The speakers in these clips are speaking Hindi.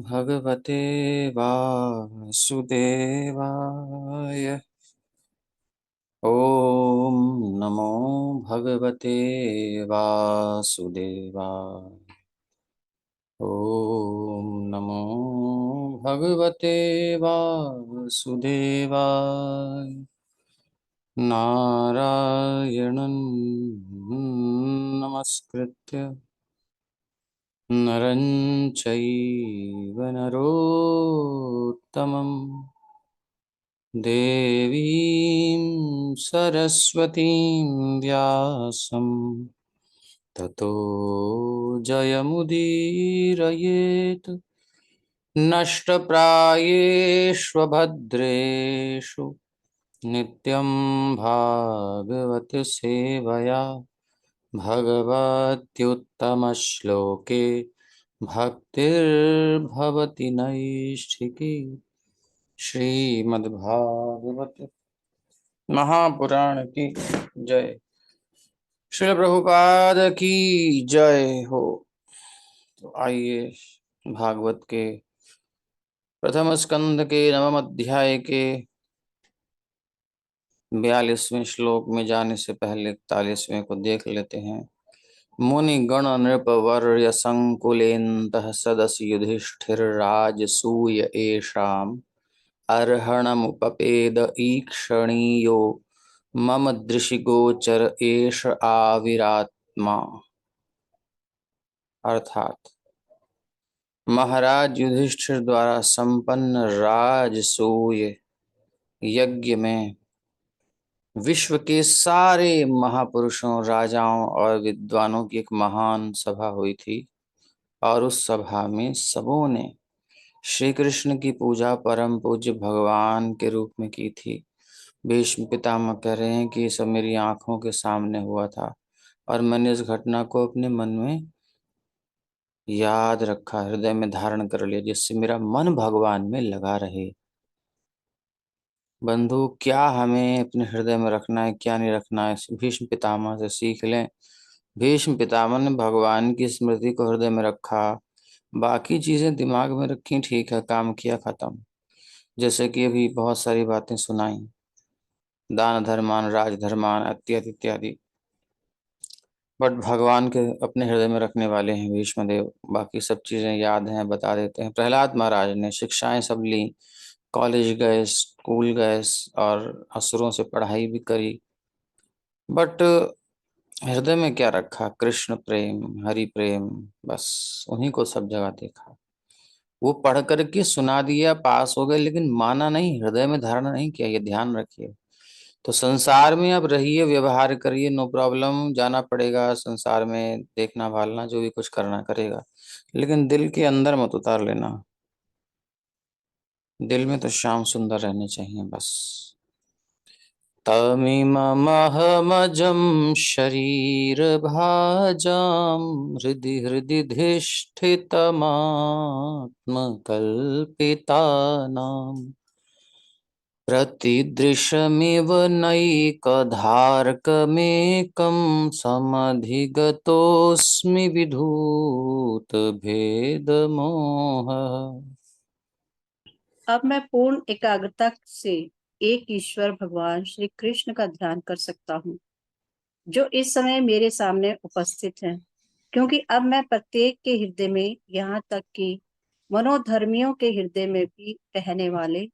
भगवते वासुदेवाय। ॐ नमो भगवते वासुदेवाय। ॐ नमो भगवते वासुदेवाय। नारायणं नमस्कृत्य नरं चैव नरोत्तमं देवीं सरस्वतीं व्यासं ततो जयमुदीरयेत्। नष्टप्रायेष्वभद्रेषु नित्यं भागवत सेवया भगवत्युत्तमश्लोके भक्तिर्भवति नैष्ठिकी। श्रीमद्भागवत महापुराण की जय। श्रील प्रभुपाद की जय हो। तो आइए भागवत के प्रथम स्कंद के नवम अध्याय के 42वें श्लोक में जाने से पहले 41वें को देख लेते हैं। मुनि गण नृप वर्य संकुलेन्तः सदसि युधिष्ठिरराजसूय एषाम् अर्हणमुपपेद ईक्षणीयो मम दृशिगोचर एष आविरात्मा। अर्थात महाराज युधिष्ठिर द्वारा संपन्न राजसूय यज्ञ में विश्व के सारे महापुरुषों, राजाओं और विद्वानों की एक महान सभा हुई थी और उस सभा में सबों ने श्री कृष्ण की पूजा परम पूज्य भगवान के रूप में की थी। भीष्म पितामह कह रहे हैं कि ये सब मेरी आंखों के सामने हुआ था और मैंने इस घटना को अपने मन में याद रखा, हृदय में धारण कर लिया, जिससे मेरा मन भगवान में लगा रहे। बंधु, क्या हमें अपने हृदय में रखना है, क्या नहीं रखना है, भीष्म पितामह से सीख लें। भीष्म पितामह ने भगवान की स्मृति को हृदय में रखा, बाकी चीजें दिमाग में रखी, ठीक है, काम किया, खत्म। जैसे कि अभी बहुत सारी बातें सुनाई, दान धर्मान, राजधर्मान इत्यादि इत्यादि, बट भगवान के अपने हृदय में रखने वाले हैं भीष्म देव। बाकी सब चीजें याद हैं, बता देते हैं। प्रहलाद महाराज ने शिक्षाएं सब ली, कॉलेज गए, स्कूल गए और असुरों से पढ़ाई भी करी, बट हृदय में क्या रखा? कृष्ण प्रेम, हरि प्रेम, बस उन्हीं को सब जगह देखा। वो पढ़ करके सुना दिया, पास हो गए, लेकिन माना नहीं, हृदय में धारण नहीं किया। ये ध्यान रखिए। तो संसार में अब रहिए, व्यवहार करिए, नो प्रॉब्लम, जाना पड़ेगा संसार में, देखना भालना, जो भी कुछ करना करेगा, लेकिन दिल के अंदर मत उतार लेना। दिल में तो श्याम सुंदर रहने चाहिए बस। तमिममहमजं शरीरभाजां हृदि हृदि धिष्ठितमात्मकल्पितानां प्रतिदृशमिव नैकधार्कमेकं समधिगतोऽस्मि विधूतभेदमोहः। अब मैं पूर्ण एकाग्रता से एक ईश्वर भगवान श्री कृष्ण का ध्यान कर सकता हूँ, जो इस समय मेरे सामने उपस्थित हैं, क्योंकि अब मैं प्रत्येक के हृदय में, यहाँ तक कि मनोधर्मियों के हृदय में भी रहने वाले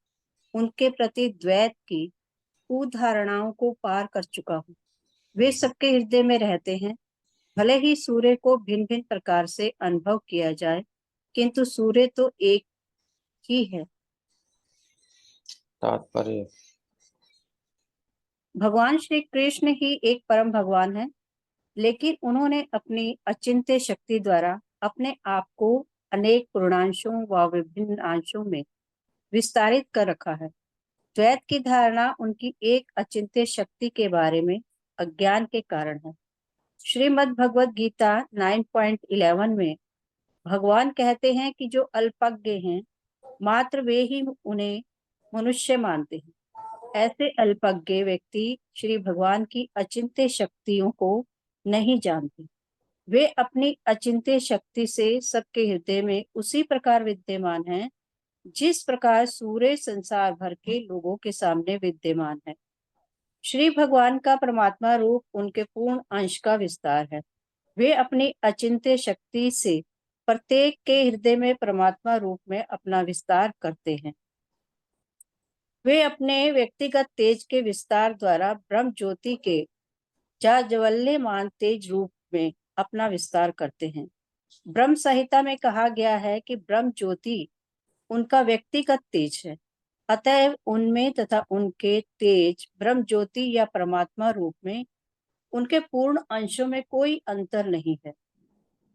उनके प्रति द्वैत की कुधारणाओं को पार कर चुका हूँ। वे सबके हृदय में रहते हैं। भले ही सूर्य को भिन्न भिन्न प्रकार से अनुभव किया जाए, किंतु सूर्य तो एक ही है। तात्पर्य: भगवान श्री कृष्ण ही एक परम भगवान है, लेकिन उन्होंने अपनी अचिंत्य शक्ति द्वारा अपने आप को अनेक पूर्णांशों व विभिन्न अंशों में विस्तारित कर रखा है। द्वैत की धारणा उनकी एक अचिंत्य शक्ति के बारे में अज्ञान के कारण है। श्रीमद् भगवद गीता 9.11 में भगवान कहते हैं कि जो अल्पज्ञ हैं, मात्र वे ही उन्हें मनुष्य मानते हैं। ऐसे अल्पज्ञ व्यक्ति श्री भगवान की अचिंत्य शक्तियों को नहीं जानते। वे अपनी अचिंत्य शक्ति से सबके हृदय में उसी प्रकार विद्यमान हैं जिस प्रकार सूर्य संसार भर के लोगों के सामने विद्यमान है। श्री भगवान का परमात्मा रूप उनके पूर्ण अंश का विस्तार है। वे अपनी अचिंत्य शक्ति से प्रत्येक के हृदय में परमात्मा रूप में अपना विस्तार करते हैं। वे अपने व्यक्तिगत तेज के विस्तार द्वारा ब्रह्म ज्योति के जाज्वल्यमान तेज रूप में अपना विस्तार करते हैं। ब्रह्म संहिता में कहा गया है कि ब्रह्म ज्योति उनका व्यक्तिगत तेज है, अतएव उनमें तथा उनके तेज ब्रह्म ज्योति या परमात्मा रूप में उनके पूर्ण अंशों में कोई अंतर नहीं है।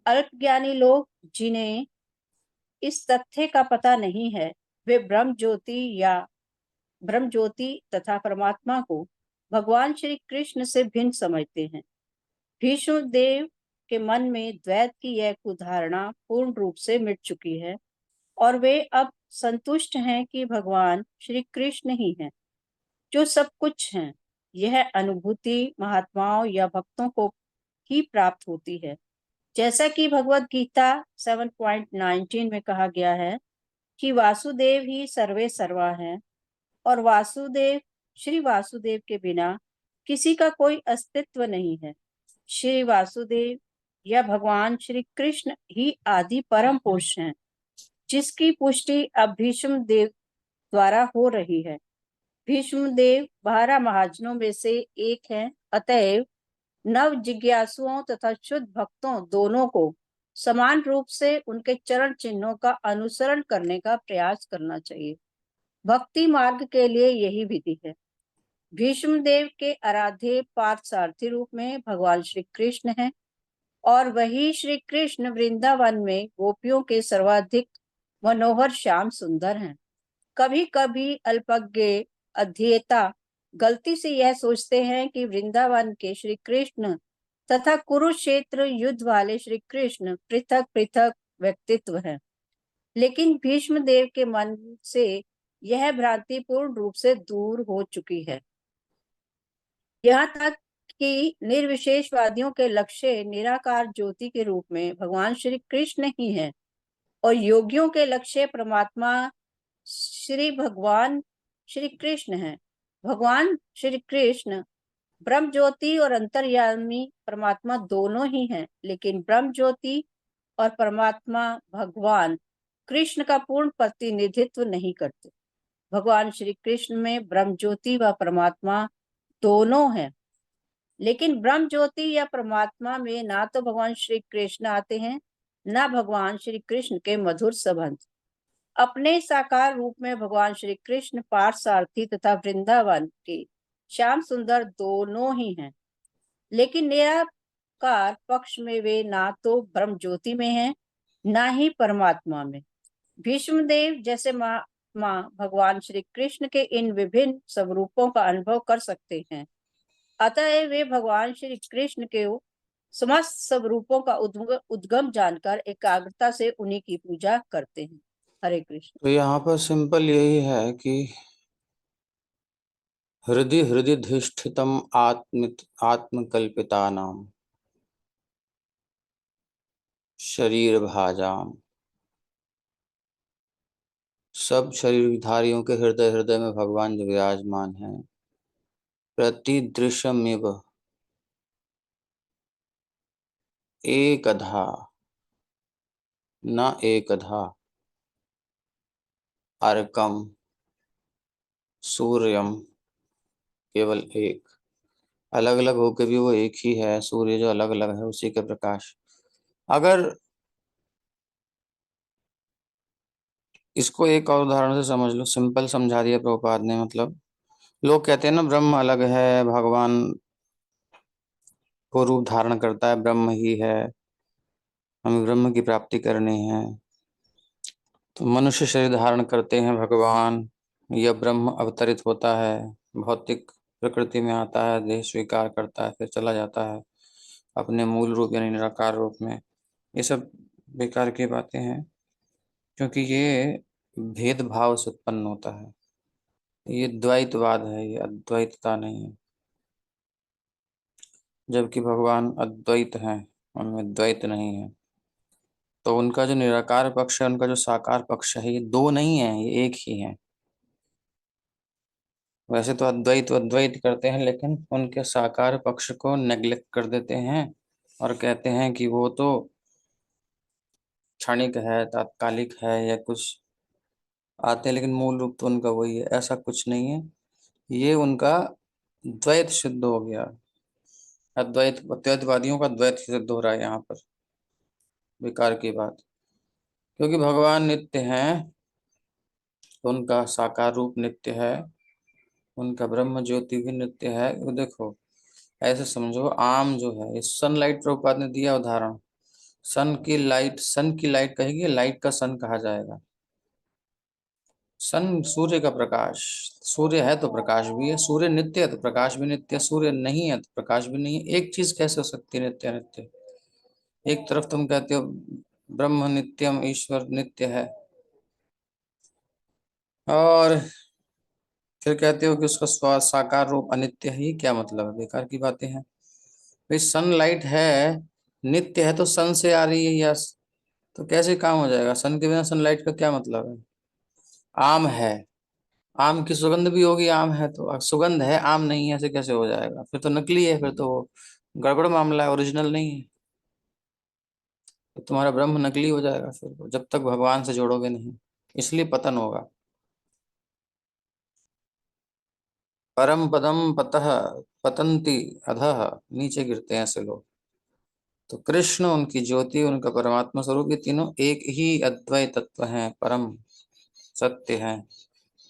अल्पज्ञानी लोग जिन्हें इस तथ्य का पता नहीं है, वे ब्रह्म ज्योति तथा परमात्मा को भगवान श्री कृष्ण से भिन्न समझते हैं। भीष्म देव के मन में द्वैत की यह कुधारणा पूर्ण रूप से मिट चुकी है और वे अब संतुष्ट हैं कि भगवान श्री कृष्ण ही हैं जो सब कुछ हैं। यह अनुभूति महात्माओं या भक्तों को ही प्राप्त होती है। जैसा कि भगवत गीता 7.19 में कहा गया है कि वासुदेव ही सर्वे सर्वा है और श्री वासुदेव के बिना किसी का कोई अस्तित्व नहीं है। श्री वासुदेव या भगवान श्री कृष्ण ही आदि परम पुरुष हैं जिसकी पुष्टि अब भीष्म देव द्वारा हो रही है। भीष्म देव 12 महाजनों में से एक हैं, अतएव नव जिज्ञासुओं तथा शुद्ध भक्तों दोनों को समान रूप से उनके चरण चिन्हों का अनुसरण करने का प्रयास करना चाहिए। भक्ति मार्ग के लिए यही विधि है। भीष्म देव के आराध्य पार्थ सारथी रूप में भगवान श्री कृष्ण हैं और वही श्री कृष्ण वृंदावन में गोपियों के सर्वाधिक मनोहर श्याम सुंदर हैं। कभी कभी अल्पज्ञ अध्येता गलती से यह सोचते हैं कि वृंदावन के श्री कृष्ण तथा कुरुक्षेत्र युद्ध वाले श्री कृष्ण पृथक पृथक व्यक्तित्व हैं, लेकिन भीष्म देव के मन से यह भ्रांति पूर्ण रूप से दूर हो चुकी है। यहाँ तक कि निर्विशेषवादियों के लक्ष्य निराकार ज्योति के रूप में भगवान श्री कृष्ण ही है और योगियों के लक्ष्य परमात्मा श्री भगवान श्री कृष्ण है। भगवान श्री कृष्ण ब्रह्म ज्योति और अंतर्यामी परमात्मा दोनों ही हैं, लेकिन ब्रह्म ज्योति और परमात्मा भगवान कृष्ण का पूर्ण प्रतिनिधित्व नहीं करते। भगवान श्री कृष्ण में ब्रह्म ज्योति व परमात्मा दोनों हैं, लेकिन ब्रह्म ज्योति या परमात्मा में ना तो भगवान श्री कृष्ण आते हैं ना भगवान श्री कृष्ण के मधुर संबंध। अपने साकार रूप में भगवान श्री कृष्ण पार्थ सारथी तथा वृंदावन के श्याम सुंदर दोनों ही हैं, लेकिन निराकार पक्ष में वे ना तो ब्रह्म ज्योति में हैं ना ही परमात्मा में। भीष्म देव जैसे माँ भगवान श्री कृष्ण के इन विभिन्न स्वरूपों का अनुभव कर सकते हैं, अतः वे भगवान श्री कृष्ण के समस्त स्वरूपों का उद्गम जानकर एकाग्रता से उन्हीं की पूजा करते हैं। हरे कृष्ण। तो यहाँ पर सिंपल यही है कि हृदय हृदय धिष्ठितम आत्मकल्पिता नाम शरीर भाजाम, सब शरीरधारियों के हृदय हृदय में भगवान जो विराजमान है। प्रतिदृश्यमेव एकधा न एकधा अर्कम सूर्यम, केवल एक, अलग अलग होकर भी वो एक ही है। सूर्य जो अलग अलग है उसी के प्रकाश। अगर इसको एक और उदाहरण से समझ लो, सिंपल समझा दिया प्रभुपाद ने। मतलब लोग कहते हैं ना ब्रह्म अलग है, भगवान को रूप धारण करता है, ब्रह्म ही है, हमें ब्रह्म की प्राप्ति करनी है। तो मनुष्य शरीर धारण करते हैं भगवान, यह ब्रह्म अवतरित होता है, भौतिक प्रकृति में आता है, देह स्वीकार करता है, फिर चला जाता है अपने मूल रूप यानी निराकार रूप में। ये सब बेकार की बातें हैं, क्योंकि ये भेदभाव से उत्पन्न होता है। ये द्वैतवाद है, ये अद्वैतता नहीं है, जबकि भगवान अद्वैत हैं। उनमें द्वैत नहीं है। तो उनका जो निराकार पक्ष है, उनका जो साकार पक्ष है, ये दो नहीं है, ये एक ही है। वैसे तो अद्वैत अद्वैत करते हैं, लेकिन उनके साकार पक्ष को नेग्लेक्ट कर देते हैं और कहते हैं कि वो तो क्षणिक है, तात्कालिक है, या कुछ आते हैं, लेकिन मूल रूप तो उनका वही है। ऐसा कुछ नहीं है, ये उनका द्वैत सिद्ध हो गया। अद्वैत अद्वैतवादियों का द्वैत सिद्ध हो रहा है यहाँ पर, विकार की बात। क्योंकि भगवान नित्य हैं, उनका साकार रूप नित्य है, उनका ब्रह्म ज्योति भी नित्य है। वो देखो, ऐसे समझो, आम जो है, इस सनलाइट प्रभुपाद ने दिया उदाहरण। सन की लाइट कहेगी, लाइट का सन कहा जाएगा। सन सूर्य का प्रकाश, सूर्य है तो प्रकाश भी है, सूर्य नित्य है तो प्रकाश भी नित्य है, सूर्य नहीं है तो प्रकाश भी नहीं है। एक चीज कैसे हो सकती है नित्य नित्य? एक तरफ तुम कहते हो ब्रह्म नित्यम, ईश्वर नित्य है, और फिर कहते हो कि उसका साकार रूप अनित्य है। ये क्या मतलब है? बेकार की बातें हैं भाई। सनलाइट है, नित्य है, तो सन से आ रही है, यस, तो कैसे काम हो जाएगा? सन के बिना सनलाइट का क्या मतलब है? आम है, आम की सुगंध भी होगी, आम है तो सुगंध है, आम नहीं है, ऐसे कैसे हो जाएगा? फिर तो नकली है, फिर तो वो गड़बड़ मामला है, ओरिजिनल नहीं है। तो तुम्हारा ब्रह्म नकली हो जाएगा फिर वो, जब तक भगवान से जोड़ोगे नहीं। इसलिए पतन होगा। परम पदम पतः पतंति अधः, नीचे गिरते हैं ऐसे लोग। तो कृष्ण, उनकी ज्योति, उनका परमात्मा स्वरूप, ये तीनों एक ही अद्वैत तत्व हैं, परम सत्य हैं।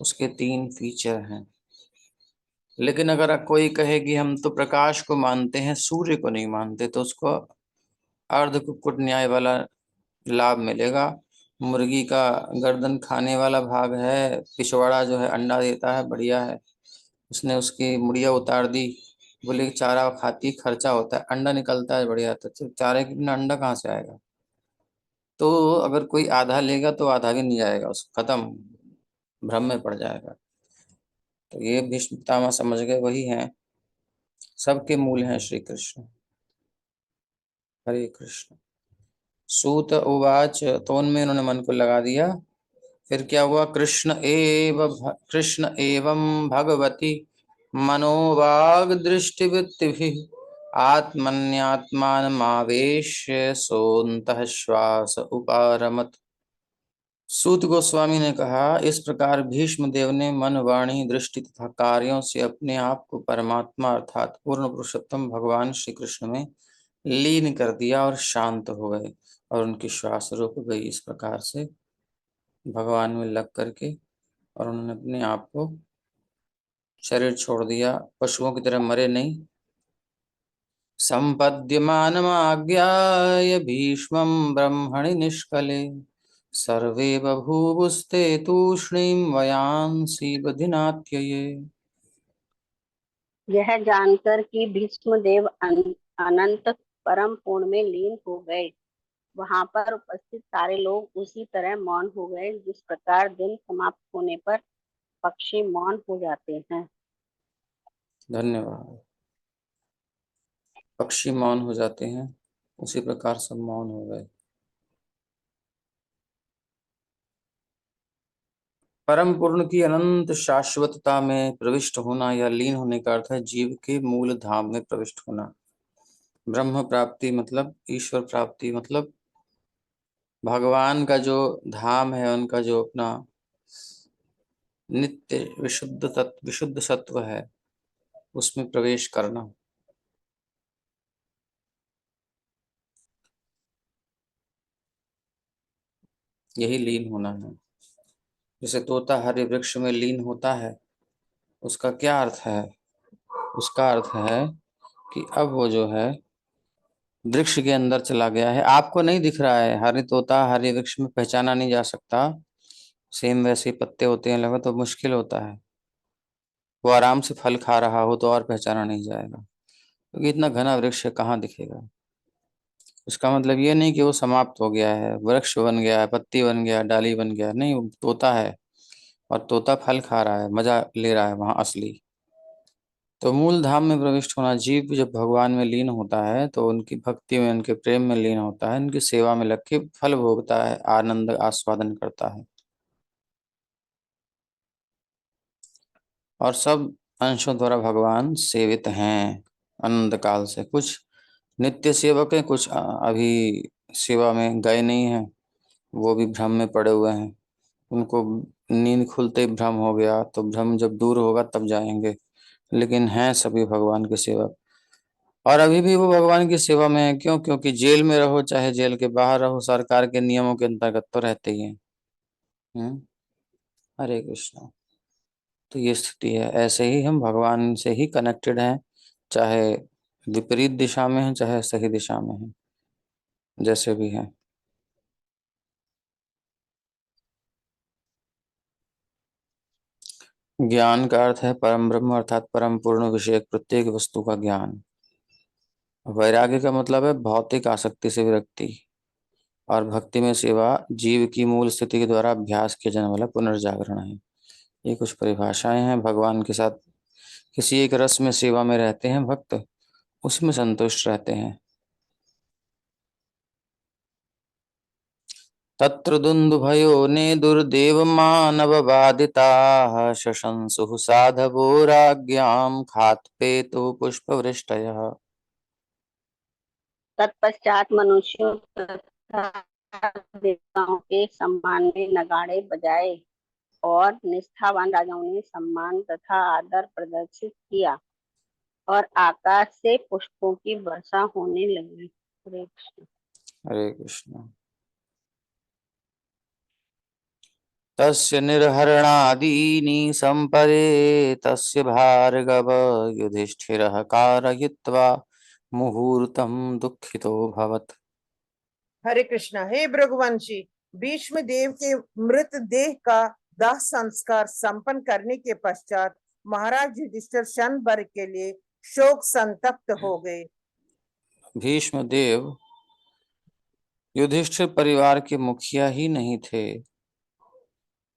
उसके तीन फीचर हैं। लेकिन अगर कोई कहे कि हम तो प्रकाश को मानते हैं, सूर्य को नहीं मानते, तो उसको अर्ध कुक्कुट न्याय वाला लाभ मिलेगा। मुर्गी का गर्दन खाने वाला भाग है, पिछवाड़ा जो है अंडा देता है, बढ़िया है, उसने उसकी मुड़िया उतार दी, बोले कि चारा खाती, खर्चा होता है, अंडा निकलता है, बढ़िया। तो चारे के बिना अंडा कहाँ से आएगा? तो अगर कोई आधा लेगा तो आधा भी नहीं जाएगा, उसको खत्म, भ्रम में पड़ जाएगा। तो ये भीष्म पितामह समझ गए, वही हैं, सबके मूल हैं श्री कृष्ण। हरे कृष्ण। सूत उवाच, तो उनमें उन्होंने मन को लगा दिया। फिर क्या हुआ? कृष्ण एवं भगवती मनोवाग दृष्टिवृत्ति आत्मन्यात्मानमावेश्य सोऽन्तः श्वास उपारमत। सूत गोस्वामी ने कहा, इस प्रकार भीष्म देव ने मन, वाणी, दृष्टि तथा कार्यों से अपने आप को परमात्मा अर्थात पूर्ण पुरुषोत्तम भगवान श्री कृष्ण में लीन कर दिया और शांत हो गए, और उनकी श्वास रुक गई इस प्रकार से भगवान में लग करके, और उन्होंने अपने आप को शरीर छोड़ दिया, पशुओं की तरह मरे नहीं। सम्पद्यमानमाज्ञाय भीष्मं ब्रह्मणि निष्कले सर्वे बभूवुस्ते तूष्णीं वयांसि बधिनात्यये। यह जानकर कि भीष्मदेव अनंत परम पूर्ण में लीन हो गए, वहां पर उपस्थित सारे लोग उसी तरह मौन हो गए, जिस प्रकार दिन समाप्त होने पर पक्षी मौन हो जाते हैं। धन्यवाद। पक्षी मौन हो जाते हैं, उसी प्रकार सब मौन हो गए। परम पूर्ण की अनंत शाश्वतता में प्रविष्ट होना या लीन होने का अर्थ है जीव के मूल धाम में प्रविष्ट होना। ब्रह्म प्राप्ति मतलब ईश्वर प्राप्ति, मतलब भगवान का जो धाम है, उनका जो अपना नित्य विशुद्ध सत्व है, उसमें प्रवेश करना, यही लीन होना है। जैसे तोता हरे वृक्ष में लीन होता है, उसका क्या अर्थ है? उसका अर्थ है कि अब वो जो है वृक्ष के अंदर चला गया है, आपको नहीं दिख रहा है। हरे तोता हरे वृक्ष में पहचाना नहीं जा सकता, सेम वैसे ही पत्ते होते हैं लगे तो मुश्किल होता है। वो आराम से फल खा रहा हो तो और पहचाना नहीं जाएगा, क्योंकि इतना घना वृक्ष है, कहाँ दिखेगा। उसका मतलब ये नहीं कि वो समाप्त हो गया है, वृक्ष बन गया है, पत्ती बन गया, डाली बन गया, नहीं, वो तोता है, और तोता फल खा रहा है, मजा ले रहा है वहां असली। तो मूल धाम में प्रविष्ट होना, जीव जब भगवान में लीन होता है तो उनकी भक्ति में, उनके प्रेम में लीन होता है, उनकी सेवा में लग के फल भोगता है, आनंद आस्वादन करता है। और सब अंशों द्वारा भगवान सेवित हैं अनंत काल से। कुछ नित्य सेवक हैं, कुछ अभी सेवा में गए नहीं हैं, वो भी भ्रम में पड़े हुए हैं। उनको नींद खुलते ही भ्रम हो गया, तो भ्रम जब दूर होगा तब जाएंगे। लेकिन हैं सभी भगवान के सेवक, और अभी भी वो भगवान की सेवा में है। क्यों? क्योंकि जेल में रहो चाहे जेल के बाहर रहो, सरकार के नियमों के अंतर्गत तो रहते ही हैं। हम्म। हरे कृष्णा। तो ये स्थिति है, ऐसे ही हम भगवान से ही कनेक्टेड हैं, चाहे विपरीत दिशा में हैं चाहे सही दिशा में हैं, जैसे भी हैं। ज्ञान का अर्थ है परम ब्रह्म अर्थात परम पूर्ण विषय प्रत्येक वस्तु का ज्ञान। वैराग्य का मतलब है भौतिक आसक्ति से विरक्ति। और भक्ति में सेवा जीव की मूल स्थिति के द्वारा अभ्यास किया जाने वाला पुनर्जागरण है। ये कुछ परिभाषाएं हैं। भगवान के साथ किसी एक रस में सेवा में रहते हैं भक्त, उसमें संतुष्ट रहते हैं। तत्र दुन्दुभयो ने दुर्देव मानव बाधिताः शशंसुः साधवो राज्ञां खात्पेतो पुष्पवृष्टयः। तत्पश्चात मनुष्यों तथा देवताओं के सम्मान में नगाड़े बजाए और निष्ठावान राजाओं ने सम्मान तथा आदर प्रदर्शित किया और आकाश से पुष्पों की वर्षा होने लगी। हरे कृष्ण। हरे कृष्ण। तस्य निर्हरणादीनि संपरे तस्य भार्गव युधिष्ठिरः कारयित्वा मुहूर्तं दुःखितोऽभवत्। हरे कृष्णा। हे भृगुवंशी, भीष्म देव के मृत देह का दाह संस्कार संपन्न करने के पश्चात महाराज युधिष्ठिर क्षण भर के लिए शोक संतप्त हो गए। भीष्म देव युधिष्ठिर परिवार के मुखिया ही नहीं थे,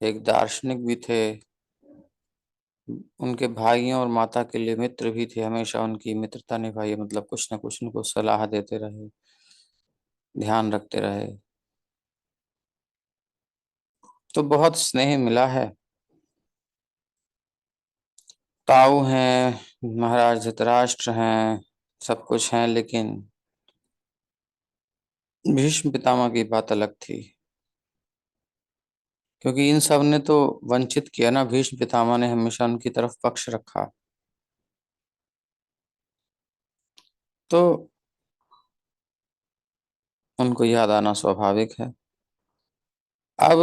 एक दार्शनिक भी थे। उनके भाइयों और माता के लिए मित्र भी थे, हमेशा उनकी मित्रता निभाई, मतलब कुछ न कुछ उनको सलाह देते रहे, ध्यान रखते रहे। तो बहुत स्नेह मिला है। ताऊ हैं, महाराज धृतराष्ट्र हैं, सब कुछ हैं, लेकिन भीष्म पितामह की बात अलग थी। क्योंकि इन सब ने तो वंचित किया ना, भीष्म पितामह ने हमेशा उनकी तरफ पक्ष रखा। तो उनको याद आना स्वाभाविक है। अब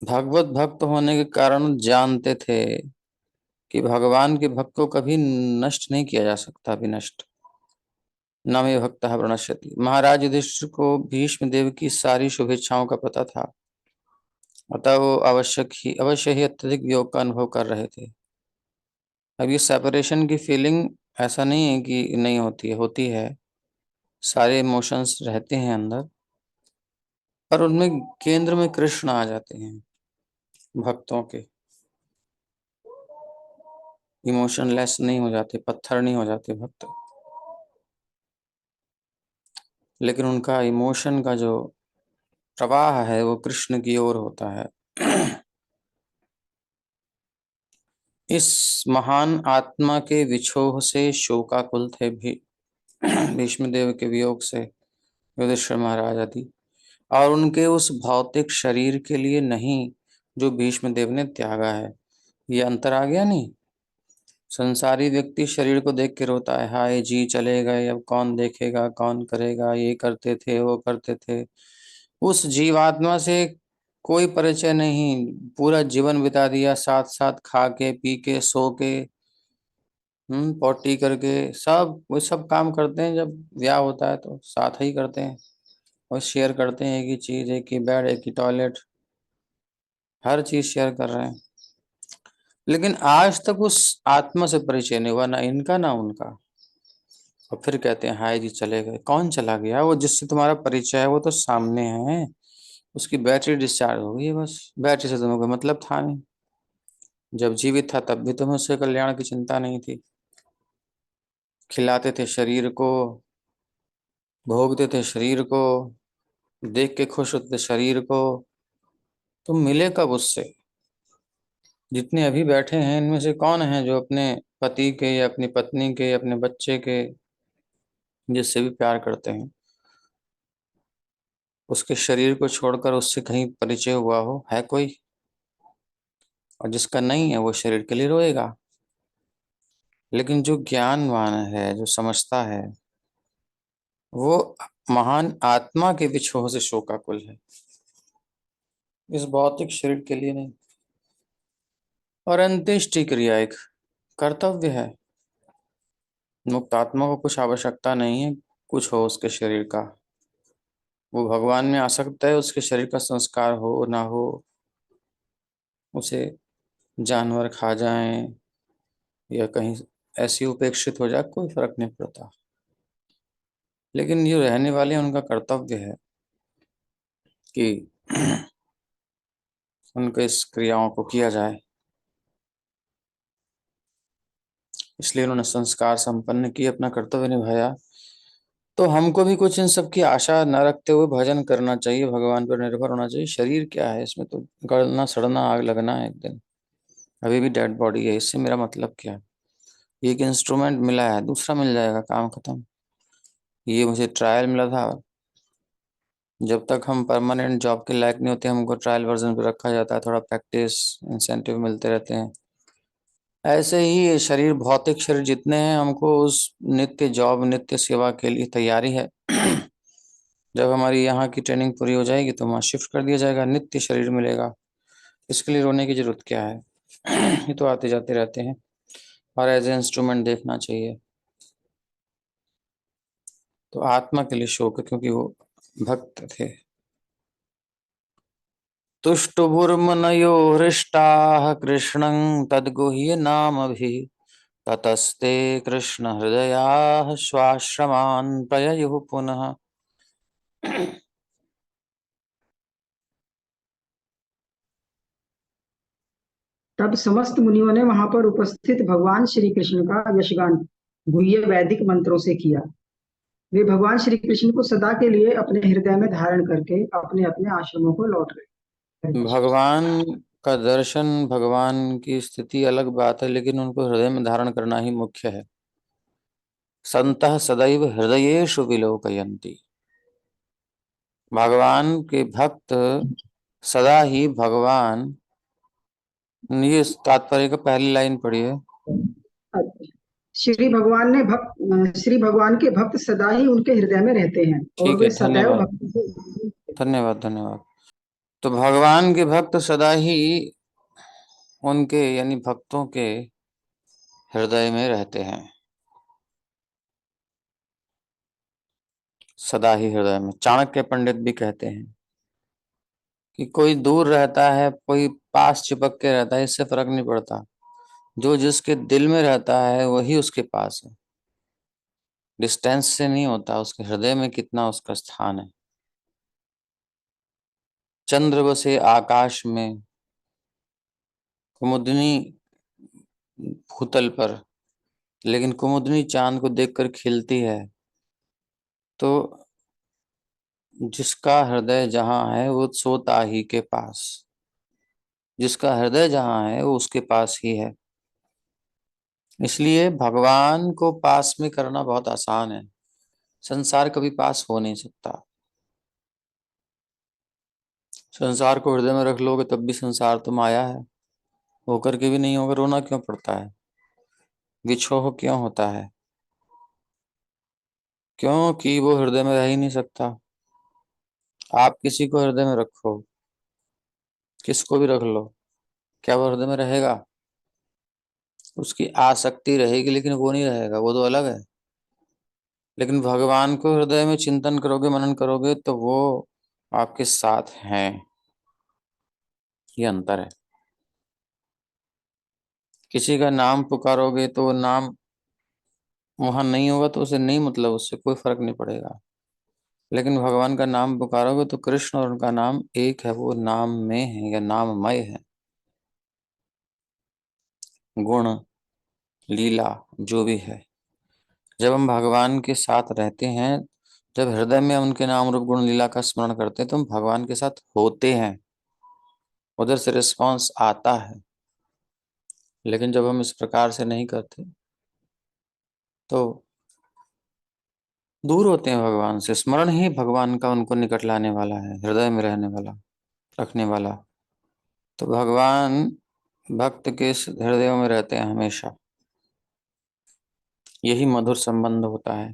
भगवत भक्त होने के कारण जानते थे कि भगवान के भक्त को कभी नष्ट नहीं किया जा सकता, विनष्ट न मे भक्तः प्रणश्यति। महाराज युधिष्ठिर को भीष्म देव की सारी शुभेच्छाओं का पता था, अतः वो अवश्य ही अत्यधिक वियोग का अनुभव कर रहे थे। अब ये सेपरेशन की फीलिंग ऐसा नहीं है कि नहीं होती है, होती है। सारे इमोशंस रहते हैं अंदर, पर उनमें केंद्र में कृष्ण आ जाते हैं। भक्तों के इमोशनलेस नहीं हो जाते, पत्थर नहीं हो जाते भक्त, लेकिन उनका इमोशन का जो प्रवाह है वो कृष्ण की ओर होता है। इस महान आत्मा के विछोह से शोकाकुल थे भी भीष्म देव के वियोग से युधिष्ठिर महाराज आदि, और उनके उस भौतिक शरीर के लिए नहीं जो भीष्म देव ने त्यागा है। ये अंतर आ गया नहीं? संसारी व्यक्ति शरीर को देख के रोता है, हाय जी चले गए, अब कौन देखेगा, कौन करेगा, ये करते थे वो करते थे। उस जीवात्मा से कोई परिचय नहीं, पूरा जीवन बिता दिया साथ साथ, खा के पी के सो के, पॉटी करके, सब वो सब काम करते हैं। जब ब्याह होता है तो साथ ही करते हैं और शेयर करते हैं, एक ही चीज, एक ही बेड, एक ही टॉयलेट, हर चीज शेयर कर रहे हैं। लेकिन आज तक उस आत्मा से परिचय नहीं हुआ, ना इनका ना उनका। और फिर कहते हैं हाय जी चले गए। कौन चला गया? वो जिससे तुम्हारा परिचय है वो तो सामने है, उसकी बैटरी डिस्चार्ज हो गई है, बस बैटरी से तुम्हें कोई मतलब था नहीं। जब जीवित था तब भी तुम्हें उसके कल्याण की चिंता नहीं थी। खिलाते थे शरीर को, भोगते थे शरीर को, देख के खुश होते थे शरीर को। तुम मिले कब उससे? जितने अभी बैठे हैं इनमें से कौन है जो अपने पति के या अपनी पत्नी के या अपने बच्चे के, जिससे भी प्यार करते हैं, उसके शरीर को छोड़कर उससे कहीं परिचय हुआ हो? है कोई? और जिसका नहीं है वो शरीर के लिए रोएगा। लेकिन जो ज्ञानवान है, जो समझता है, वो महान आत्मा के विछोह से शोकाकुल है, इस भौतिक शरीर के लिए नहीं। और अंत्येष्टि क्रिया एक कर्तव्य है। मुक्त आत्मा को कुछ आवश्यकता नहीं है कुछ हो उसके शरीर का। वो भगवान में आसक्त है, उसके शरीर का संस्कार हो ना हो, उसे जानवर खा जाएं या कहीं ऐसी उपेक्षित हो जाए, कोई फर्क नहीं पड़ता। लेकिन जो रहने वाले हैं उनका कर्तव्य है कि उनके इस क्रियाओं को किया जाए। इसलिए उन्होंने संस्कार संपन्न किए, अपना कर्तव्य निभाया। तो हमको भी कुछ इन सब की आशा न रखते हुए भजन करना चाहिए, भगवान पर निर्भर होना चाहिए। शरीर क्या है, इसमें तो गलना सड़ना आग लगना है एक दिन। अभी भी डेड बॉडी है, इससे मेरा मतलब क्या है? एक इंस्ट्रूमेंट मिला है, दूसरा मिल जाएगा, काम खत्म। ये मुझे ट्रायल मिला था। जब तक हम परमानेंट जॉब के लायक नहीं होते हमको ट्रायल वर्जन पे रखा जाता है, थोड़ा प्रैक्टिस इंसेंटिव मिलते रहते हैं। ऐसे ही ये शरीर, भौतिक शरीर जितने हैं, हमको उस नित्य जॉब, नित्य सेवा के लिए तैयारी है। जब हमारी यहाँ की ट्रेनिंग पूरी हो जाएगी तो वहाँ शिफ्ट कर दिया जाएगा, नित्य शरीर मिलेगा। इसके लिए रोने की जरूरत क्या है? ये तो आते जाते रहते हैं। और एज ए इंस्ट्रूमेंट देखना चाहिए। तो आत्मा के लिए शोक है क्योंकि वो भक्त थे। तुष्टुभुर्मुनयो हृष्टाः कृष्णं तद्गुह्यनामभिः ततस्ते कृष्ण हृदयाः स्वाश्रमान् प्रययुः पुनः। तब समस्त मुनियों ने वहां पर उपस्थित भगवान श्री कृष्ण का यशगान गुह्य वैदिक मंत्रों से किया। वे भगवान श्री कृष्ण को सदा के लिए अपने हृदय में धारण करके अपने अपने आश्रमों को लौट गए। भगवान का दर्शन, भगवान की स्थिति अलग बात है, लेकिन उनको हृदय में धारण करना ही मुख्य है। संतः सदैव हृदयेषु विलोकयन्ति। भगवान के भक्त सदा ही भगवान, ये तात्पर्य का पहली लाइन पढ़िए। श्री भगवान के भक्त सदा ही उनके हृदय में रहते हैं और ठीक है, वे सदैव धन्यवाद। भक्ति से धन्यवाद धन्यवाद। तो भगवान के भक्त सदा ही उनके यानी भक्तों के हृदय में रहते हैं, सदा ही हृदय में। चाणक्य पंडित भी कहते हैं कि कोई दूर रहता है, कोई पास चिपक के रहता है, इससे फर्क नहीं पड़ता। जो जिसके दिल में रहता है वही उसके पास है। डिस्टेंस से नहीं होता, उसके हृदय में कितना उसका स्थान है। चंद्र बसे आकाश में, कुमुदनी भूतल पर, लेकिन कुमुदनी चांद को देखकर खिलती है। तो जिसका हृदय जहाँ है वो सोता ही के पास, जिसका हृदय जहाँ है वो उसके पास ही है। इसलिए भगवान को पास में करना बहुत आसान है। संसार कभी पास हो नहीं सकता। संसार को हृदय में रख लोगे तब भी संसार तो माया है, होकर के भी नहीं होगा। रोना क्यों पड़ता है? विछोह क्यों होता है? क्योंकि वो हृदय में रह ही नहीं सकता। आप किसी को हृदय में रखो, किसको भी रख लो, क्या वो हृदय में रहेगा? उसकी आसक्ति रहेगी लेकिन वो नहीं रहेगा, वो तो अलग है। लेकिन भगवान को हृदय में चिंतन करोगे, मनन करोगे तो वो आपके साथ हैं। ये अंतर है। किसी का नाम पुकारोगे तो वो नाम वहां नहीं होगा तो उसे नहीं, मतलब उससे कोई फर्क नहीं पड़ेगा। लेकिन भगवान का नाम पुकारोगे तो कृष्ण और उनका नाम एक है, वो नाम में है या नाममय है। गुण, लीला जो भी है, जब हम भगवान के साथ रहते हैं, जब हृदय में उनके नाम रूप गुण लीला का स्मरण करते हैं, तो हम भगवान के साथ होते हैं, उधर से रिस्पांस आता है। लेकिन जब हम इस प्रकार से नहीं करते तो दूर होते हैं भगवान से। स्मरण ही भगवान का उनको निकट लाने वाला है, हृदय में रहने वाला, रखने वाला। तो भगवान भक्त के हृदयों में रहते हैं हमेशा। यही मधुर संबंध होता है।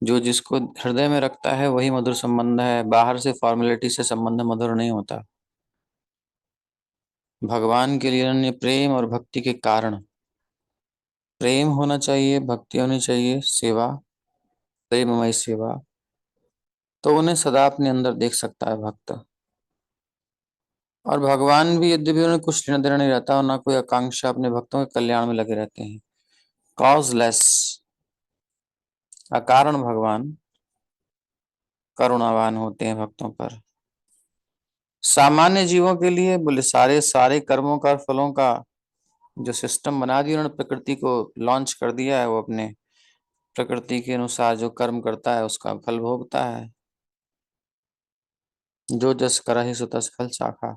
जो जिसको हृदय में रखता है वही मधुर संबंध है। बाहर से फॉर्मेलिटी से संबंध मधुर नहीं होता। भगवान के लिए अनन्य प्रेम और भक्ति के कारण, प्रेम होना चाहिए, भक्ति होनी चाहिए, सेवा, प्रेममय सेवा, तो उन्हें सदा अपने अंदर देख सकता है भक्त। और भगवान भी यद्यपि उन्हें कुछ लेना देना नहीं रहता और ना कोई आकांक्षा, अपने भक्तों के कल्याण में लगे रहते हैं। कॉजलेस, अकारण भगवान करुणावान होते हैं भक्तों पर। सामान्य जीवों के लिए बोले सारे सारे कर्मों का और फलों का जो सिस्टम बना दिया उन्होंने, प्रकृति को लॉन्च कर दिया है। वो अपने प्रकृति के अनुसार जो कर्म करता है उसका फल भोगता है। जो जस करहि सो तस फल चाखा।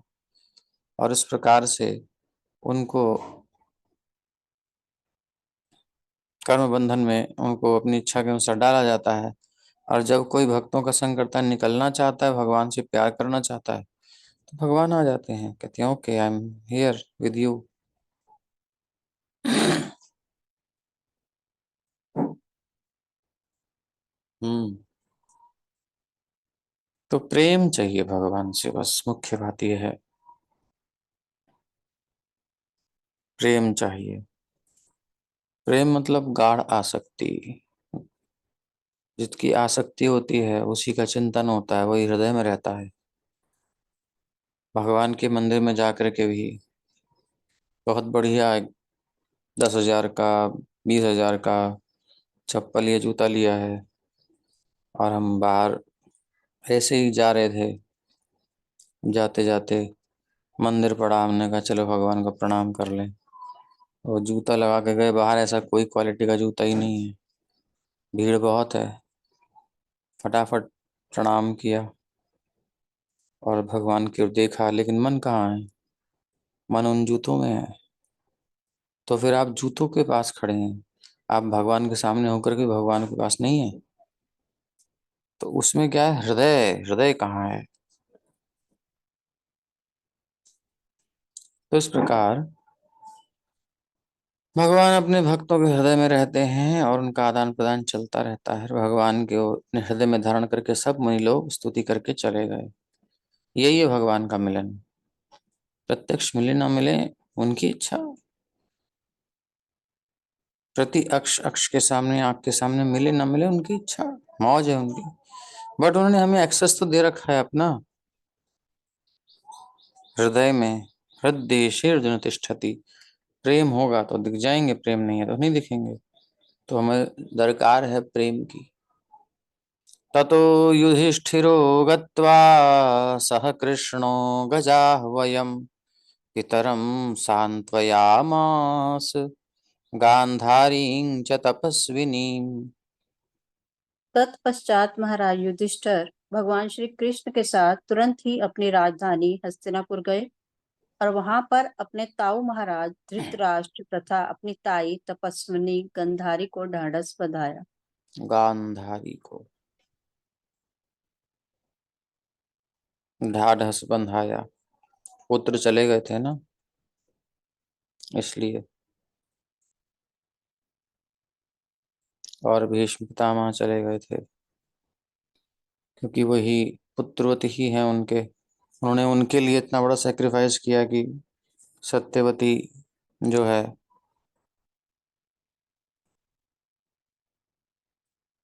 और इस प्रकार से उनको कर्म बंधन में उनको अपनी इच्छा के अनुसार डाला जाता है। और जब कोई भक्तों का संग करता है, निकलना चाहता है, भगवान से प्यार करना चाहता है, तो भगवान आ जाते हैं, कहते हैं okay I am here with you. हम्म। तो प्रेम चाहिए भगवान से, बस मुख्य बात यह है, प्रेम चाहिए। प्रेम मतलब गाढ़ आसक्ति। जिसकी आसक्ति होती है उसी का चिंतन होता है, वही हृदय में रहता है। भगवान के मंदिर में जाकर के भी बहुत बढ़िया 10,000 का, 20,000 का चप्पल या जूता लिया है, और हम बाहर ऐसे ही जा रहे थे, जाते जाते मंदिर पड़ा, हमने कहा चलो भगवान को प्रणाम कर लें। वो जूता लगा के गए बाहर, ऐसा कोई क्वालिटी का जूता ही नहीं है, भीड़ बहुत है। फटाफट प्रणाम किया और भगवान की ओर देखा, लेकिन मन कहाँ है? मन उन जूतों में है। तो फिर आप जूतों के पास खड़े हैं, आप भगवान के सामने होकर के भगवान के पास नहीं है। तो उसमें क्या है? हृदय, हृदय कहाँ है? तो इस प्रकार भगवान अपने भक्तों के हृदय में रहते हैं और उनका आदान प्रदान चलता रहता है। भगवान के अपने हृदय में धारण करके सब मुनि लोग स्तुति करके चले गए। यही है भगवान का मिलन। प्रत्यक्ष मिले ना मिले उनकी इच्छा, प्रति अक्ष अक्ष के सामने, आंख के सामने मिले ना मिले उनकी इच्छा, मौज है उनकी। बट उन्होंने हमें एक्सेस तो दे रखा है अपना, हृदय में। हृदय अर्जुन तिष्ठति। प्रेम होगा तो दिख जाएंगे, प्रेम नहीं है तो नहीं दिखेंगे। तो हमें दरकार है प्रेम की। ततो युधिष्ठिरो गत्वा सह कृष्णो गजाह्वयम् पितरं सान्त्वयामास गांधारीं च तपस्विनीम्। तत्पश्चात महाराज युधिष्ठिर भगवान श्री कृष्ण के साथ तुरंत ही अपनी राजधानी हस्तिनापुर गए और वहां पर अपने ताऊ महाराज धृतराष्ट्र तथा अपनी ताई तपस्विनी गंधारी को ढाढ़स बंधाया। गांधारी को ढाढ़स बंधाया। पुत्र चले गए थे ना, इसलिए। और भीष्म पितामह चले गए थे क्योंकि वही पुत्रवती ही हैं उनके। उन्होंने उनके लिए इतना बड़ा सेक्रीफाइस किया कि सत्यवती जो है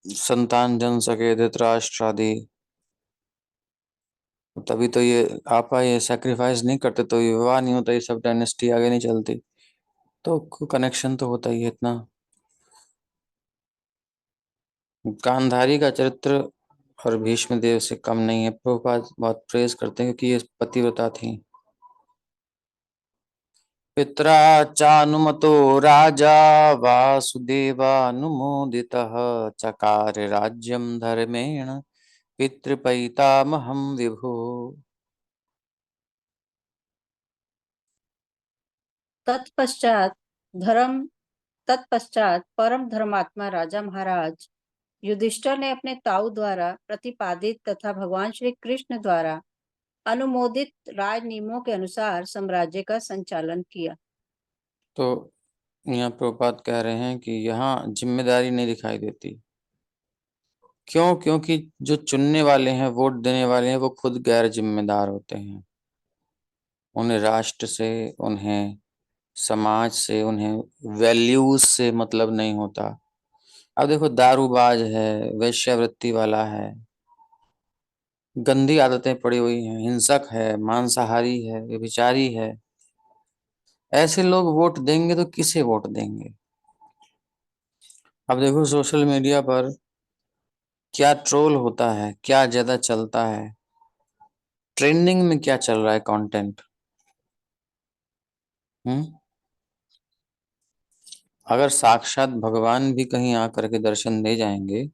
संतान जन सके, धृतराष्ट्र आदि। तभी तो ये आपा ये सेक्रीफाइस नहीं करते तो ये विवाह नहीं होता, ये सब डायनेस्टी आगे नहीं चलती। तो कनेक्शन तो होता ही है इतना। गांधारी का चरित्र और भीष्म देव से कम नहीं है। प्रभुपाद बहुत प्रेज करते हैं क्योंकि ये पतिव्रता थी। पित्रा चानुमतो राजा वासुदेवानुमोदितः चकार राज्यं धर्मेण पितृपैतामहं विभो। तत्पश्चात धर्म तत्पश्चात परम धर्मात्मा राजा महाराज युधिष्ठिर ने अपने ताऊ द्वारा प्रतिपादित तथा भगवान श्री कृष्ण द्वारा अनुमोदित राज नियमों के अनुसार साम्राज्य का संचालन किया। तो यहाँ प्रभुपाद कह रहे हैं कि यहाँ जिम्मेदारी नहीं दिखाई देती। क्यों? क्योंकि जो चुनने वाले हैं, वोट देने वाले हैं, वो खुद गैर जिम्मेदार होते हैं। उन्हें राष्ट्र से, उन्हें समाज से, उन्हें वैल्यूज से मतलब नहीं होता। अब देखो, दारूबाज है, वेश्यावृत्ति वाला है, गंदी आदतें पड़ी हुई हैं, हिंसक है, मांसाहारी है, व्यभिचारी है, ऐसे लोग वोट देंगे तो किसे वोट देंगे? अब देखो सोशल मीडिया पर क्या ट्रोल होता है, क्या ज्यादा चलता है, ट्रेंडिंग में क्या चल रहा है कंटेंट। अगर साक्षात भगवान भी कहीं आकर के दर्शन दे जाएंगे,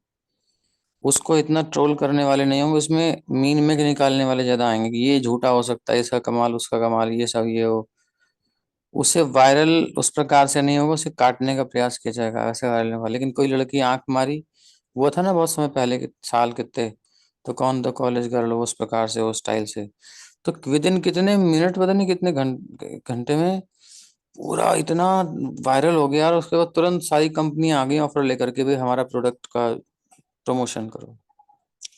उसको इतना ट्रोल करने वाले नहीं होंगे, उसमें मीन में निकालने वाले ज्यादा आएंगे कि ये झूठा हो सकता है, इसका कमाल, उसका कमाल, ये सब ये हो। उसे वायरल उस प्रकार से नहीं होगा, उसे काटने का प्रयास किया जाएगा, ऐसे वायरल होगा। लेकिन कोई लड़की आंख मारी, वो था ना बहुत समय पहले के साल कितने, तो कौन द कॉलेज गर्ल, उस प्रकार से, उस स्टाइल से, तो विद इन कितने मिनट, पता नहीं कितने घंटे में पूरा इतना वायरल हो गया। और उसके बाद तुरंत सारी कंपनी आ गई ऑफर लेकर के, भाई हमारा प्रोडक्ट का प्रमोशन करो।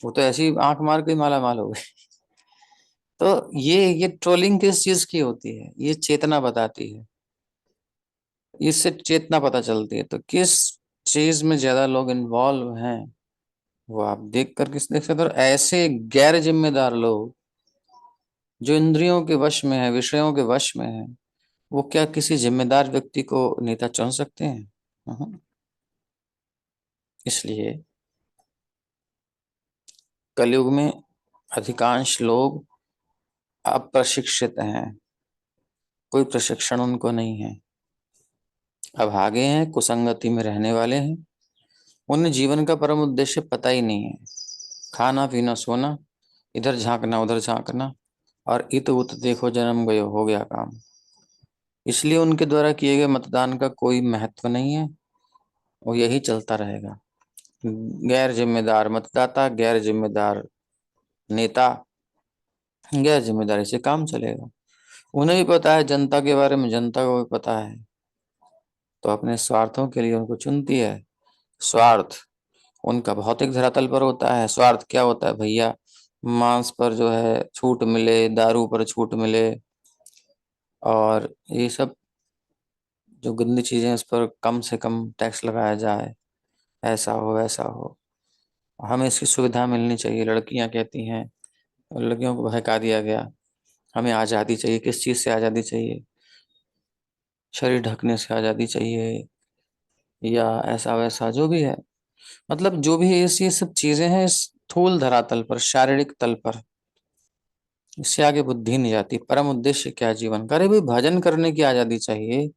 वो तो ऐसी आंख मार के माला माल हो गई। तो ये ट्रोलिंग किस चीज की होती है? ये चेतना बताती है, इससे चेतना पता चलती है। तो किस चीज में ज्यादा लोग इन्वॉल्व हैं, वो आप देख कर किस देख सकते हो। और ऐसे गैर जिम्मेदार लोग जो इंद्रियों के वश में है, विषयों के वश में है, वो क्या किसी जिम्मेदार व्यक्ति को नेता चुन सकते हैं? हम्म। इसलिए कलयुग में अधिकांश लोग अप्रशिक्षित हैं, कोई प्रशिक्षण उनको नहीं है, अभागे हैं, कुसंगति में रहने वाले हैं। उन्हें जीवन का परम उद्देश्य पता ही नहीं है। खाना पीना सोना, इधर झांकना उधर झांकना, और इत उत देखो जन्म गयो, हो गया काम। इसलिए उनके द्वारा किए गए मतदान का कोई महत्व नहीं है, और यही चलता रहेगा। गैर जिम्मेदार मतदाता, गैर जिम्मेदार नेता, गैर जिम्मेदारी से काम चलेगा। उन्हें भी पता है जनता के बारे में, जनता को भी पता है, तो अपने स्वार्थों के लिए उनको चुनती है। स्वार्थ उनका भौतिक धरातल पर होता है। स्वार्थ क्या होता है भैया? मांस पर जो है छूट मिले, दारू पर छूट मिले, और ये सब जो गंदी चीजें हैं, उस पर कम से कम टैक्स लगाया जाए, ऐसा हो वैसा हो। हमें इसकी सुविधा मिलनी चाहिए। लड़कियां कहती हैं, लड़कियों को बहका दिया गया, हमें आज़ादी चाहिए। किस चीज़ से आज़ादी चाहिए? शरीर ढकने से आज़ादी चाहिए, या ऐसा वैसा जो भी है। मतलब जो भी ये सब चीजें हैं, इस स्थूल धरातल पर, शारीरिक तल पर, इससे आगे बुद्धि नहीं जाती। परम उद्देश्य क्या है जीवन का? अरे भाई भजन करने की आज़ादी चाहिए।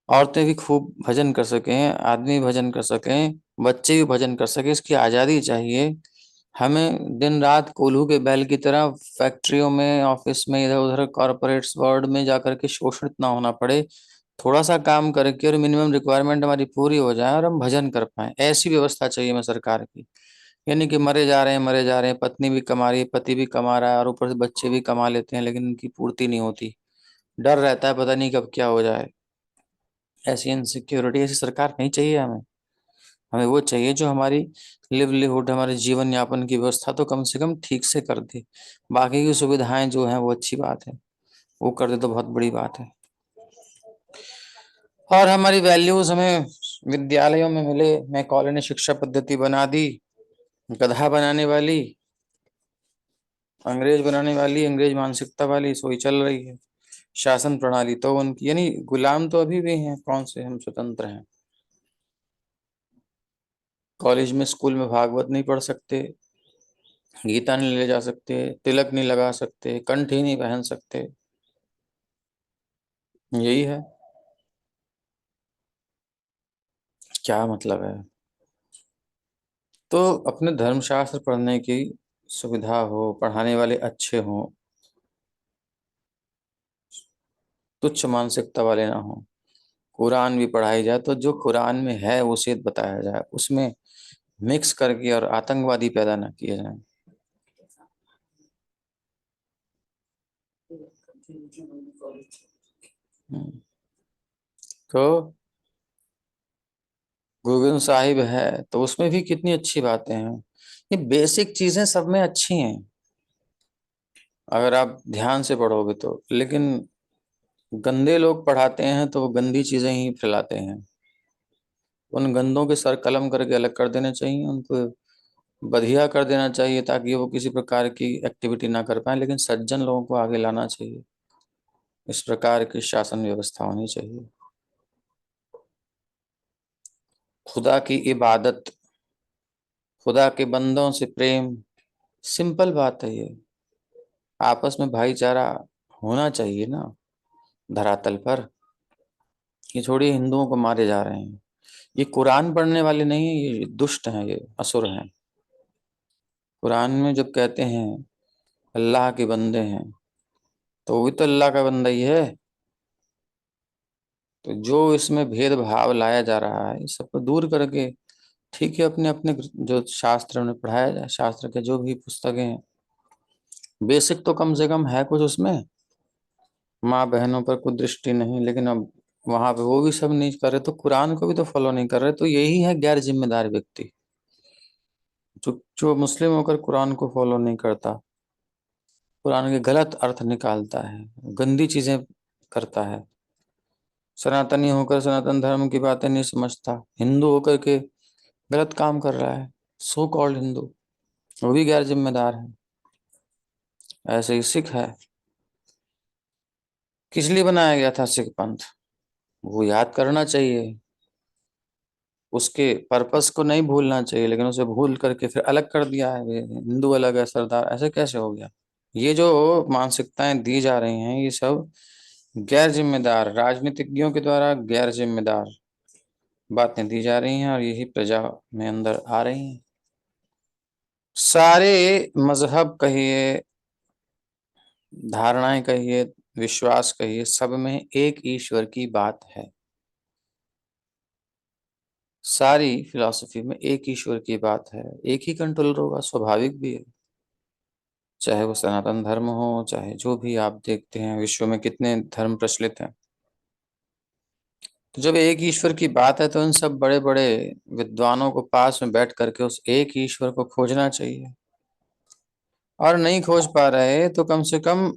औरतें भी खूब भजन कर सकें, आदमी भजन कर सकें, बच्चे भी भजन कर सकें, इसकी आज़ादी चाहिए। हमें दिन रात कोल्हू के बैल की तरह फैक्ट्रियों में, ऑफिस में, इधर उधर कॉरपोरेट्स वर्ल्ड में जाकर के शोषित ना होना पड़े। थोड़ा सा काम करके और मिनिमम रिक्वायरमेंट हमारी पूरी हो जाए और हम भजन कर पाए, ऐसी व्यवस्था चाहिए हमें सरकार की। यानी कि मरे जा रहे हैं, मरे जा रहे हैं, पत्नी भी कमा रही है, पति भी कमा रहा है, और ऊपर से बच्चे भी कमा लेते हैं, लेकिन उनकी पूर्ति नहीं होती। डर रहता है पता नहीं कब क्या हो जाए। ऐसी इनसिक्योरिटी, ऐसी सरकार नहीं चाहिए हमें। हमें वो चाहिए जो हमारी लिवलीहुड, हमारे जीवन यापन की व्यवस्था तो कम से कम ठीक से कर दे। बाकी की सुविधाएं जो हैं वो अच्छी बात है, वो कर दे तो बहुत बड़ी बात है। और हमारी वैल्यूज हमें विद्यालयों में मिले। मैं कॉलोनी शिक्षा पद्धति बना दी, गधा बनाने वाली, अंग्रेज बनाने वाली, अंग्रेज मानसिकता वाली सोई चल रही है। शासन प्रणाली तो उनकी, यानी गुलाम तो अभी भी हैं, कौन से हम स्वतंत्र हैं। कॉलेज में, स्कूल में भागवत नहीं पढ़ सकते, गीता नहीं ले जा सकते, तिलक नहीं लगा सकते, कंठी नहीं पहन सकते। यही है। क्या मतलब है? तो अपने धर्मशास्त्र पढ़ने की सुविधा हो, पढ़ाने वाले अच्छे हों, तुच्छ मानसिकता वाले ना हो, कुरान भी पढ़ाई जाए तो जो कुरान में है उसे बताया जाए, उसमें मिक्स करके और आतंकवादी पैदा ना किए जाए। तो गुरु ग्रंथ साहिब है तो उसमें भी कितनी अच्छी बातें हैं। ये बेसिक चीजें सब में अच्छी हैं अगर आप ध्यान से पढ़ोगे तो, लेकिन गंदे लोग पढ़ाते हैं तो वो गंदी चीजें ही फैलाते हैं। उन गंदों के सर कलम करके अलग कर देने चाहिए, उनको बढ़िया कर देना चाहिए ताकि वो किसी प्रकार की एक्टिविटी ना कर पाए, लेकिन सज्जन लोगों को आगे लाना चाहिए। इस प्रकार की शासन व्यवस्था होनी चाहिए। खुदा की इबादत, खुदा के बंदों से प्रेम, सिंपल बात है ये। आपस में भाईचारा होना चाहिए ना धरातल पर। ये थोड़ी हिंदुओं को मारे जा रहे हैं। ये कुरान पढ़ने वाले नहीं है, ये दुष्ट हैं, ये असुर हैं। कुरान में जब कहते हैं अल्लाह के बंदे हैं तो वो भी तो अल्लाह का बंदा ही है। तो जो इसमें भेदभाव लाया जा रहा है इस सबको दूर करके ठीक है अपने अपने जो शास्त्र में पढ़ाया जाए, शास्त्र के जो भी पुस्तकें हैं बेसिक तो कम से कम है कुछ उसमें। माँ बहनों पर कोई दृष्टि नहीं, लेकिन अब वहां पे वो भी सब नहीं कर रहे तो कुरान को भी तो फॉलो नहीं कर रहे, तो यही है गैर जिम्मेदार व्यक्ति। जो जो मुस्लिम होकर कुरान को फॉलो नहीं करता, कुरान के गलत अर्थ निकालता है, गंदी चीजें करता है, सनातनी होकर सनातन धर्म की बातें नहीं समझता, हिंदू होकर के गलत काम कर रहा है, सो कॉल्ड हिंदू, वो भी गैर जिम्मेदार है। ऐसे ही सिख है। किस लिए बनाया गया था सिख पंथ? वो याद करना चाहिए, उसके पर्पस को नहीं भूलना चाहिए, लेकिन उसे भूल करके फिर अलग कर दिया है। ये हिंदू अलग है सरदार, ऐसे कैसे हो गया? ये जो मानसिकताएं दी जा रही हैं ये सब गैर जिम्मेदार राजनीतिज्ञों के द्वारा गैर जिम्मेदार बातें दी जा रही हैं और यही प्रजा में अंदर आ रही हैं। सारे मजहब कहिए, धारणाएं कहिए, विश्वास कहिए, सब में एक ईश्वर की बात है। सारी फिलॉसफी में एक ईश्वर की बात है, एक ही कंट्रोलर होगा, स्वाभाविक भी है। चाहे वो सनातन धर्म हो, चाहे जो भी आप देखते हैं विश्व में कितने धर्म प्रचलित हैं। तो जब एक ईश्वर की बात है तो इन सब बड़े बड़े विद्वानों को पास में बैठ करके उस एक ईश्वर को खोजना चाहिए। और नहीं खोज पा रहे तो कम से कम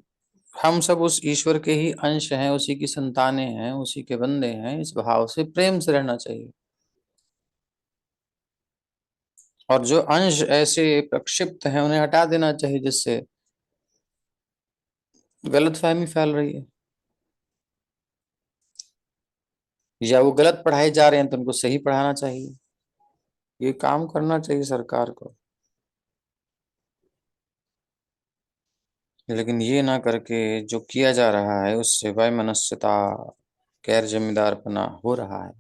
हम सब उस ईश्वर के ही अंश हैं, उसी की संतानें हैं, उसी के बंदे हैं, इस भाव से प्रेम से रहना चाहिए। और जो अंश ऐसे प्रक्षिप्त हैं उन्हें हटा देना चाहिए, जिससे गलतफहमी फैल रही है, या वो गलत पढ़ाए जा रहे हैं तो उनको सही पढ़ाना चाहिए। ये काम करना चाहिए सरकार को, लेकिन ये ना करके जो किया जा रहा है उससे वैमनस्यता, गैर जिम्मेदारपना हो रहा है।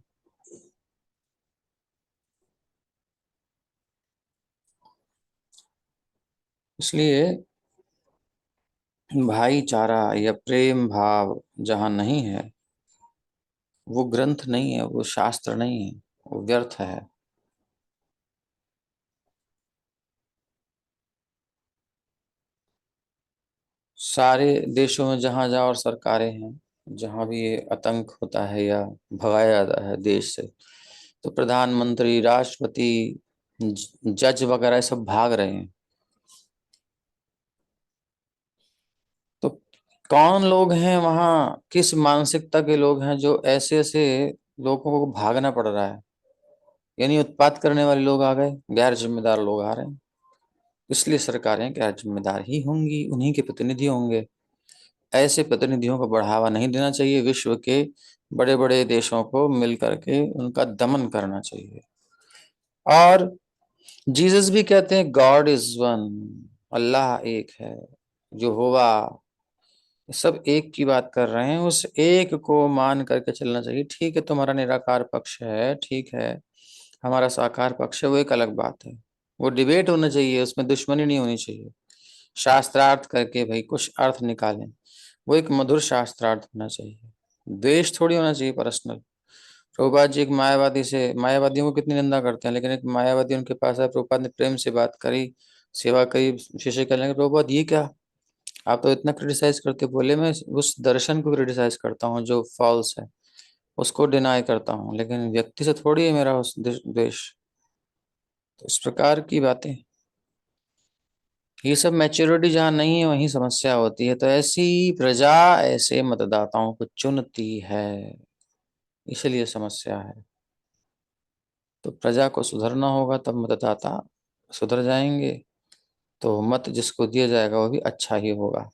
इसलिए भाईचारा या प्रेम भाव जहाँ नहीं है वो ग्रंथ नहीं है, वो शास्त्र नहीं है, वो व्यर्थ है। सारे देशों में जहां जहां और सरकारें हैं, जहां भी ये आतंक होता है या भगाया जाता है देश से, तो प्रधानमंत्री, राष्ट्रपति, जज वगैरह सब भाग रहे हैं। तो कौन लोग हैं वहां, किस मानसिकता के लोग हैं जो ऐसे ऐसे लोगों को भागना पड़ रहा है? यानी उत्पात करने वाले लोग आ गए, गैर जिम्मेदार लोग आ रहे हैं। इसलिए सरकारें गैर जिम्मेदार ही होंगी, उन्हीं के प्रतिनिधि होंगे। ऐसे प्रतिनिधियों को बढ़ावा नहीं देना चाहिए। विश्व के बड़े बड़े देशों को मिल करके उनका दमन करना चाहिए। और जीसस भी कहते हैं गॉड इज वन, अल्लाह एक है, जो होगा सब एक की बात कर रहे हैं, उस एक को मान करके चलना चाहिए। ठीक है, तुम्हारा निराकार पक्ष है, ठीक है, हमारा साकार पक्ष है, वो एक अलग बात है। वो डिबेट होना चाहिए, उसमें दुश्मनी नहीं होनी चाहिए। शास्त्रार्थ करके भाई कुछ अर्थ निकालें, वो एक मधुर शास्त्रार्थ होना चाहिए। द्वेष थोड़ी होना चाहिए पर्सनल। प्रभुपाद जी एक मायावादी से, मायावादियों को कितनी निंदा करते हैं, लेकिन एक मायावादी उनके पास आया, प्रभुपाद ने प्रेम से बात करी, सेवा करी, शिष्य कहने लगे प्रभुपाद ये क्या, आप तो इतना क्रिटिसाइज करते। बोले मैं उस दर्शन को क्रिटिसाइज करता हूँ जो फॉल्स है, उसको डिनाई करता हूँ, लेकिन व्यक्ति से थोड़ी है मेरा उस द्वेष। तो इस प्रकार की बातें, ये सब मैच्योरिटी जहाँ नहीं है वहीं समस्या होती है। तो ऐसी प्रजा ऐसे मतदाताओं को चुनती है, इसलिए समस्या है। तो प्रजा को सुधरना होगा, तब मतदाता सुधर जाएंगे, तो मत जिसको दिया जाएगा वो भी अच्छा ही होगा।